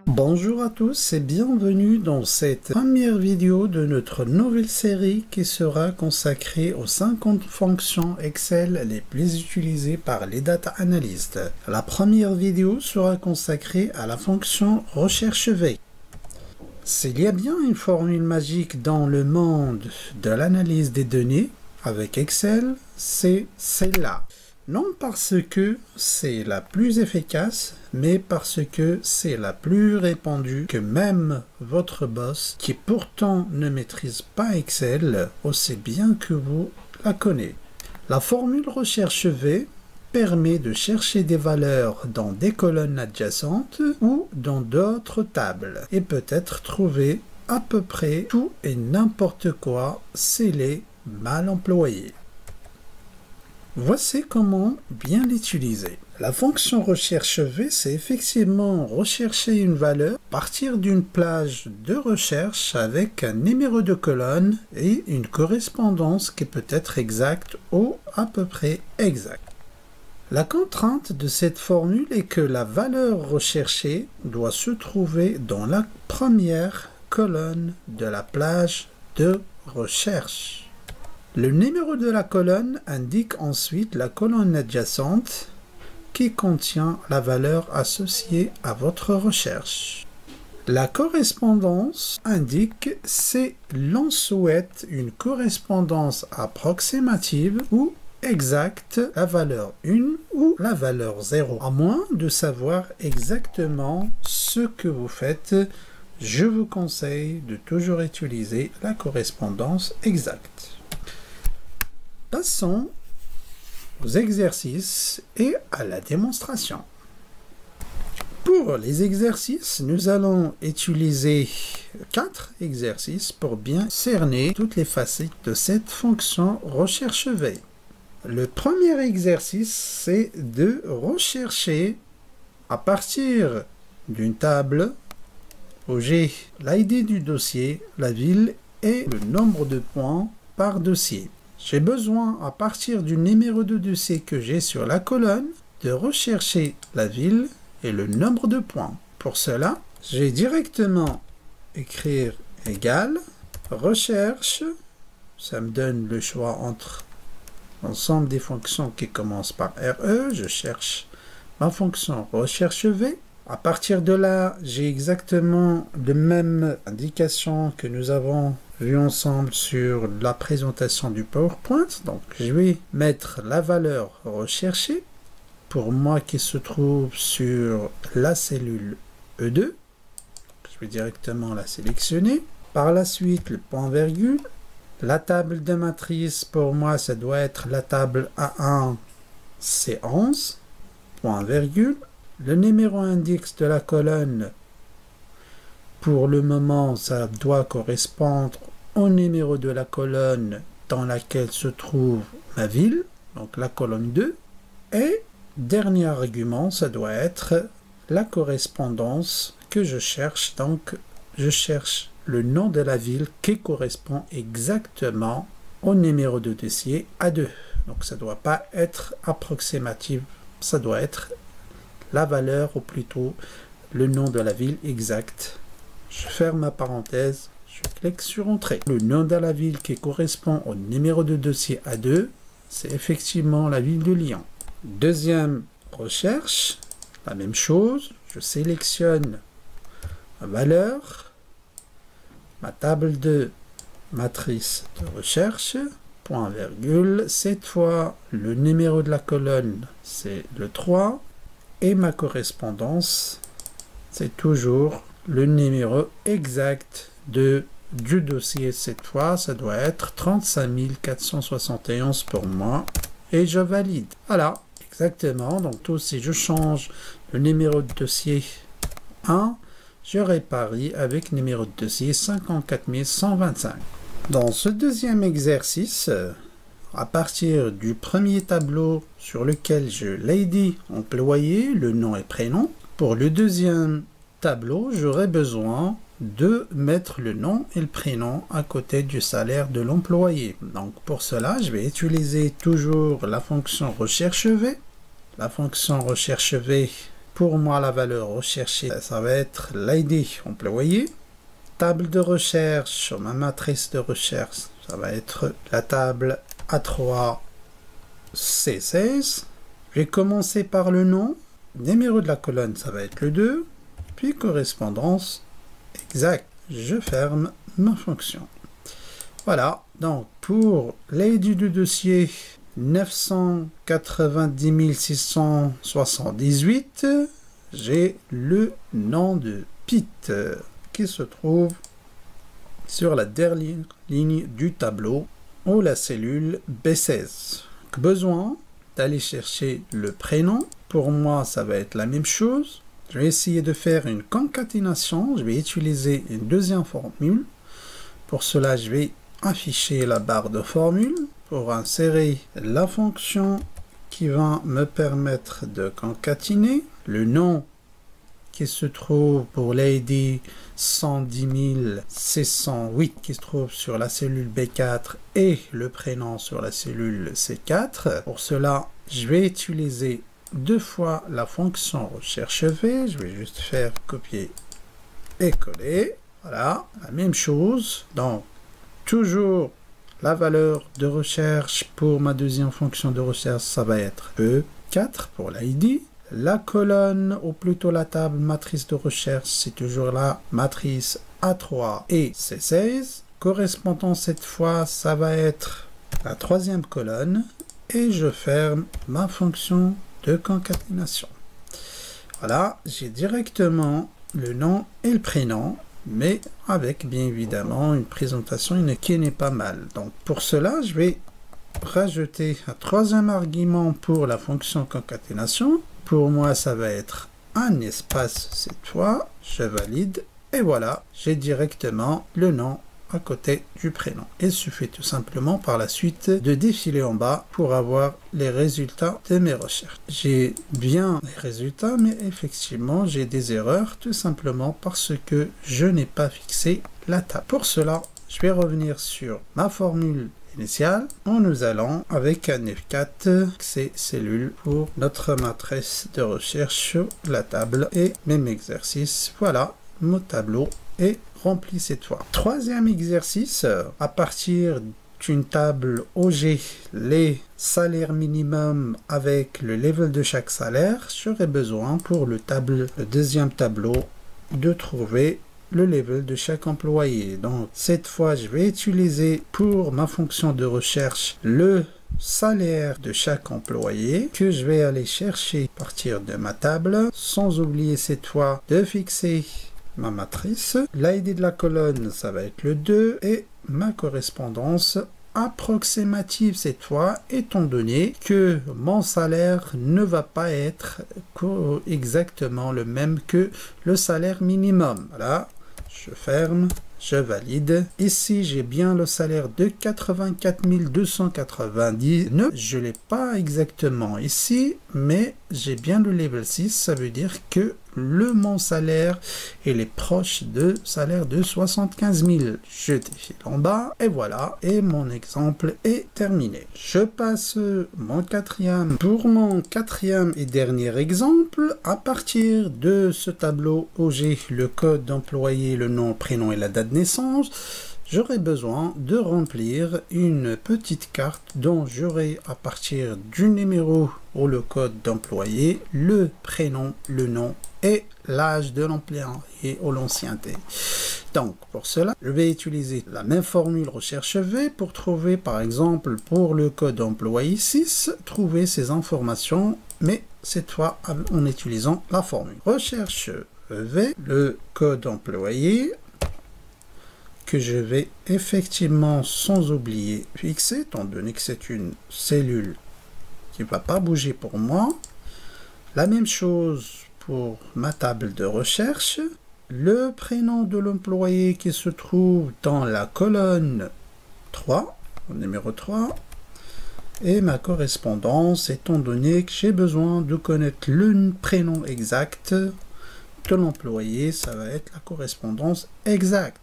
Bonjour à tous et bienvenue dans cette première vidéo de notre nouvelle série qui sera consacrée aux 50 fonctions Excel les plus utilisées par les data analystes. La première vidéo sera consacrée à la fonction recherche V. S'il y a bien une formule magique dans le monde de l'analyse des données avec Excel, c'est celle-là. Non parce que c'est la plus efficace, mais parce que c'est la plus répandue que même votre boss, qui pourtant ne maîtrise pas Excel, aussi bien que vous la connaît. La formule recherche V permet de chercher des valeurs dans des colonnes adjacentes ou dans d'autres tables et peut-être trouver à peu près tout et n'importe quoi s'il est mal employé. Voici comment bien l'utiliser. La fonction recherche V, c'est effectivement rechercher une valeur à partir d'une plage de recherche avec un numéro de colonne et une correspondance qui peut être exacte ou à peu près exacte. La contrainte de cette formule est que la valeur recherchée doit se trouver dans la première colonne de la plage de recherche. Le numéro de la colonne indique ensuite la colonne adjacente qui contient la valeur associée à votre recherche. La correspondance indique si l'on souhaite une correspondance approximative ou exacte, la valeur 1 ou la valeur 0. À moins de savoir exactement ce que vous faites, je vous conseille de toujours utiliser la correspondance exacte. Passons aux exercices et à la démonstration. Pour les exercices, nous allons utiliser 4 exercices pour bien cerner toutes les facettes de cette fonction recherche V. Le premier exercice, c'est de rechercher à partir d'une table où j'ai l'ID du dossier, la ville et le nombre de points par dossier. J'ai besoin, à partir du numéro de dossier que j'ai sur la colonne, de rechercher la ville et le nombre de points. Pour cela, je vais directement écrire égal, recherche, ça me donne le choix entre l'ensemble des fonctions qui commencent par RE, je cherche ma fonction recherche V. À partir de là, j'ai exactement la même indication que nous avons vu ensemble sur la présentation du PowerPoint. Donc, je vais mettre la valeur recherchée pour moi qui se trouve sur la cellule E2. Je vais directement la sélectionner. Par la suite, le point virgule. La table de matrice, pour moi, ça doit être la table A1, C11, point virgule. Le numéro index de la colonne, pour le moment, ça doit correspondre au numéro de la colonne dans laquelle se trouve ma ville, donc la colonne 2. Et dernier argument, ça doit être la correspondance que je cherche. Donc, je cherche le nom de la ville qui correspond exactement au numéro de dossier A2. Donc, ça ne doit pas être approximatif, ça doit être la valeur, ou plutôt le nom de la ville exact. Je ferme ma parenthèse, je clique sur Entrée. Le nom de la ville qui correspond au numéro de dossier A2, c'est effectivement la ville de Lyon. Deuxième recherche, la même chose, je sélectionne ma valeur, ma table de matrice de recherche, point virgule, cette fois le numéro de la colonne c'est le 3, et ma correspondance, c'est toujours le numéro exact du dossier. Cette fois, ça doit être 35 471 pour moi. Et je valide. Voilà, exactement. Donc, tout si je change le numéro de dossier 1, je réparie avec numéro de dossier 54 125. Dans ce deuxième exercice, à partir du premier tableau sur lequel je l'ID employé, le nom et prénom, pour le deuxième tableau, j'aurai besoin de mettre le nom et le prénom à côté du salaire de l'employé. Donc pour cela, je vais utiliser toujours la fonction recherche V. La fonction recherche V, pour moi la valeur recherchée, ça va être l'ID employé. Table de recherche, sur ma matrice de recherche, ça va être la table A3 C16. Je vais commencer par le nom. Numéro de la colonne, ça va être le 2. Puis correspondance exact. Je ferme ma fonction. Voilà. Donc pour l'ID du dossier 990 678, j'ai le nom de Pete qui se trouve sur la dernière ligne du tableau ou la cellule B16. Besoin d'aller chercher le prénom. Pour moi, ça va être la même chose. Je vais essayer de faire une concaténation. Je vais utiliser une deuxième formule. Pour cela, je vais afficher la barre de formule pour insérer la fonction qui va me permettre de concaténer le nom qui se trouve pour l'ID 110 608 qui se trouve sur la cellule B4 et le prénom sur la cellule C4. Pour cela, je vais utiliser deux fois la fonction recherche V. Je vais juste faire copier et coller. Voilà, la même chose. Donc, toujours la valeur de recherche pour ma deuxième fonction de recherche, ça va être E4 pour l'ID. La colonne, ou plutôt la table matrice de recherche, c'est toujours la matrice A3 et C16. Correspondant cette fois, ça va être la troisième colonne. Et je ferme ma fonction de concaténation. Voilà, j'ai directement le nom et le prénom, mais avec bien évidemment une présentation qui n'est pas mal. Donc pour cela, je vais rajouter un troisième argument pour la fonction concaténation. Pour moi, ça va être un espace cette fois. Je valide et voilà, j'ai directement le nom à côté du prénom. Il suffit tout simplement par la suite de défiler en bas pour avoir les résultats de mes recherches. J'ai bien les résultats, mais effectivement, j'ai des erreurs tout simplement parce que je n'ai pas fixé la table. Pour cela, je vais revenir sur ma formule initiale en nous allant avec un F4 ces cellules pour notre matrice de recherche sur la table et même exercice. Voilà, mon tableau est rempli cette fois. Troisième exercice, à partir d'une table OG, les salaires minimum avec le level de chaque salaire, j'aurai besoin pour le deuxième tableau de trouver le level de chaque employé. Donc cette fois, je vais utiliser pour ma fonction de recherche le salaire de chaque employé que je vais aller chercher à partir de ma table, sans oublier cette fois de fixer ma matrice. L'ID de la colonne, ça va être le 2 et ma correspondance approximative cette fois, étant donné que mon salaire ne va pas être exactement le même que le salaire minimum. Voilà, je ferme, je valide. Ici, j'ai bien le salaire de 84 299. Je ne l'ai pas exactement ici, mais j'ai bien le level 6. Ça veut dire que mon salaire, il est proche de salaire de 75 000. Je défile en bas et voilà. Et mon exemple est terminé. Je passe pour mon quatrième et dernier exemple. À partir de ce tableau où j'ai le code d'employé, le nom, prénom et la date de naissance, j'aurai besoin de remplir une petite carte dont j'aurai à partir du numéro ou le code d'employé, le prénom, le nom et l'âge de l'employé ou l'ancienneté. Donc pour cela, je vais utiliser la même formule recherche V pour trouver par exemple pour le code employé 6, trouver ces informations, mais cette fois en utilisant la formule recherche V, le code employé que je vais effectivement sans oublier fixer, étant donné que c'est une cellule qui ne va pas bouger pour moi. La même chose pour ma table de recherche, le prénom de l'employé qui se trouve dans la colonne 3, numéro 3, et ma correspondance, étant donné que j'ai besoin de connaître le prénom exact de l'employé, ça va être la correspondance exacte.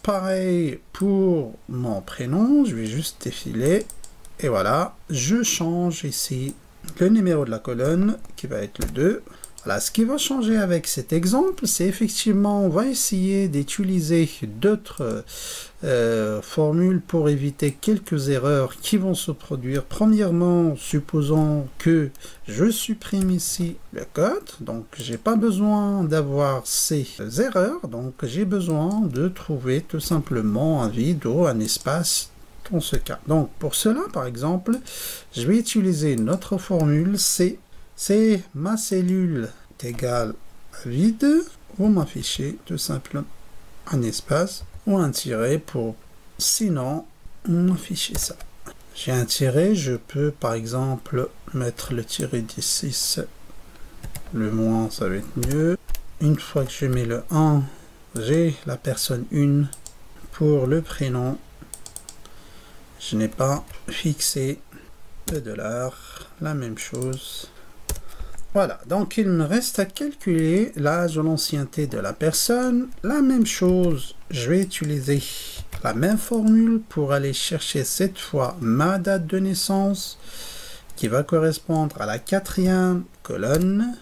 Pareil pour mon prénom, je vais juste défiler. Et voilà, je change ici le numéro de la colonne qui va être le 2. Voilà, ce qui va changer avec cet exemple, c'est effectivement, on va essayer d'utiliser d'autres formules pour éviter quelques erreurs qui vont se produire. Premièrement, supposons que je supprime ici le code, donc j'ai pas besoin d'avoir ces erreurs, donc j'ai besoin de trouver tout simplement un vide ou un espace dans ce cas. Donc pour cela, par exemple, je vais utiliser notre formule c'est ma cellule est égale à vide, vous m'affichez tout simplement un espace ou un tiret pour, sinon on affiche ça. J'ai un tiret, je peux par exemple mettre le tiret d6, le moins ça va être mieux. Une fois que je mets le 1, j'ai la personne 1 pour le prénom. Je n'ai pas fixé le dollar, la même chose. Voilà, donc il me reste à calculer l'âge ou l'ancienneté de la personne. La même chose, je vais utiliser la même formule pour aller chercher cette fois ma date de naissance qui va correspondre à la 4e colonne.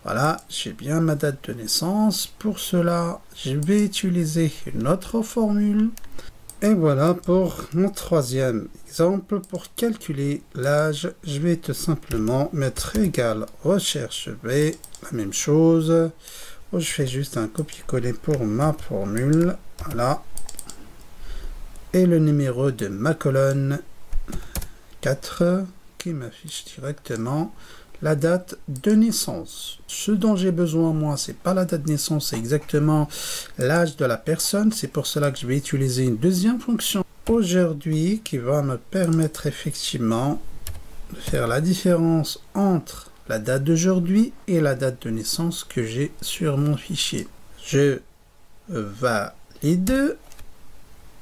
Voilà, j'ai bien ma date de naissance. Pour cela, je vais utiliser une autre formule. Et voilà pour mon 3e exemple. Pour calculer l'âge, je vais tout simplement mettre égal recherche B, la même chose. Je fais juste un copier-coller pour ma formule. Voilà. Et le numéro de ma colonne 4 qui m'affiche directement la date de naissance. Ce dont j'ai besoin, moi, c'est pas la date de naissance, c'est exactement l'âge de la personne. C'est pour cela que je vais utiliser une deuxième fonction aujourd'hui qui va me permettre effectivement de faire la différence entre la date d'aujourd'hui et la date de naissance que j'ai sur mon fichier. Je valide.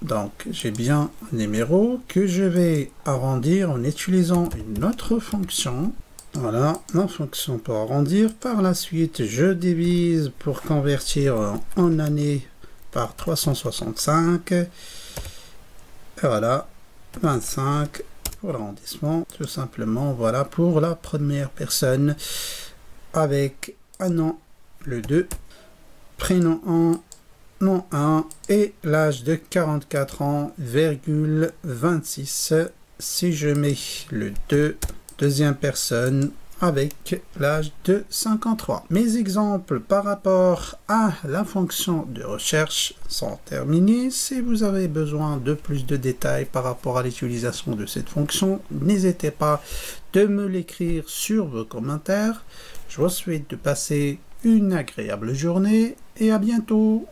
Donc, j'ai bien un numéro que je vais arrondir en utilisant une autre fonction. Voilà, ma fonction pour arrondir. Par la suite, je divise pour convertir en année par 365. Et voilà, 25 pour l'arrondissement. Tout simplement, voilà pour la première personne avec un nom, le 2, prénom 1, nom 1 et l'âge de 44 ans, 26. Si je mets le 2, deuxième personne avec l'âge de 53. Mes exemples par rapport à la fonction de recherche sont terminés. Si vous avez besoin de plus de détails par rapport à l'utilisation de cette fonction, n'hésitez pas de me l'écrire sur vos commentaires. Je vous souhaite de passer une agréable journée et à bientôt.